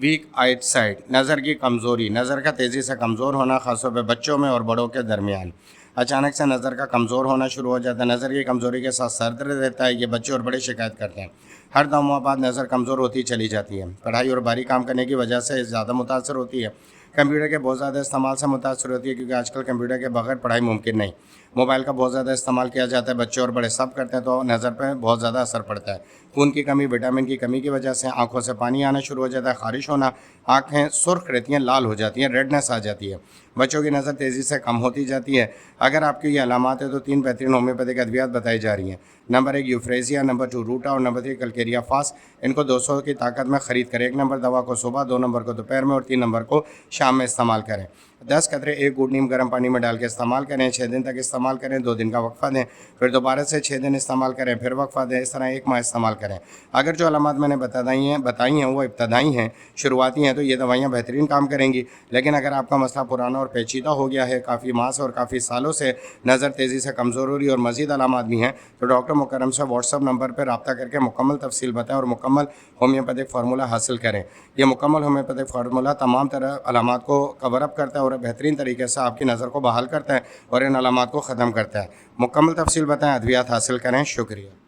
Week آئٹ site, نظر کی کمزوری، نظر کا تیزی سے کمزور ہونا، خاص طور پہ بچوں میں اور بڑوں کے درمیان۔ اچانک سے نظر کا کمزور ہونا شروع ہو جاتا ہے، نظر کی کمزوری کے ساتھ سر درد رہتا ہے، یہ بچے اور بڑے شکایت کرتے ہیں۔ ہر 2 ماہ بعد نظر کمزور ہوتی چلی جاتی ہے، پڑھائی اور بھاری کام کرنے کی وجہ سے زیادہ متاثر ہوتی ہے، کمپیوٹر کے بہت زیادہ استعمال سے متاثر ہوتی ہے کیونکہ آج کل کمپیوٹر کے بغیر پڑھائی ممکن نہیں، موبائل کا بہت زیادہ استعمال کیا جاتا ہے، بچے اور بڑے سب کرتے ہیں تو نظر پہ بہت زیادہ اثر پڑتا ہے۔ خون کی کمی، وٹامن کی کمی کی وجہ سے آنکھوں سے پانی آنا شروع ہو جاتا ہے، خارش ہونا، آنکھیں سرخ رہتی ہیں، لال ہو جاتی ہیں، ریڈنس آ جاتی ہے، بچوں کی نظر تیزی سے کم ہوتی جاتی ہے۔ اگر آپ کی یہ علامات ہیں تو 3 بہترین ہومیوپیتھک ادویات بتائی جا رہی ہیں۔ نمبر 1 یوفریزیا، نمبر 2 روٹا اور نمبر 3 کلکیریا فاس۔ ان کو 200 کی طاقت میں خرید کریں۔ 1 نمبر دوا کو صبح، 2 نمبر کو دوپہر میں اور 3 نمبر کو شام میں استعمال کریں۔ 10 قطرے 1 گھونٹ نیم گرم پانی میں ڈال کے استعمال کریں، 6 دن تک استعمال کریں، 2 دن کا وقفہ دیں، پھر دوبارہ سے 6 دن استعمال کریں، پھر وقفہ دیں، اس طرح 1 ماہ استعمال کریں۔ اگر جو علامات میں نے بتائی ہیں وہ ابتدائی ہیں، شروعاتی ہیں، تو یہ دوائیاں بہترین کام کریں گی، لیکن اگر آپ کا مسئلہ پرانا اور پیچیدہ ہو گیا ہے، کافی ماہ سے اور کافی سالوں سے نظر تیزی سے کمزور ہو رہی ہے اور مزید علامات بھی ہیں، تو ڈاکٹر مکرم سے واٹس ایپ نمبر پر رابطہ کر کے مکمل تفصیل بتائیں اور مکمل ہومیوپیتھک فارمولہ حاصل کریں۔ یہ مکمل ہومیوپیتھک فارمولہ تمام طرح علامات کو کور اپ کرتا ہے اور بہترین طریقے سے آپ کی نظر کو بحال کرتا ہے اور ان علامات کو ختم کرتا ہے۔ مکمل تفصیل بتائیں، ادویات حاصل کریں۔ شکریہ۔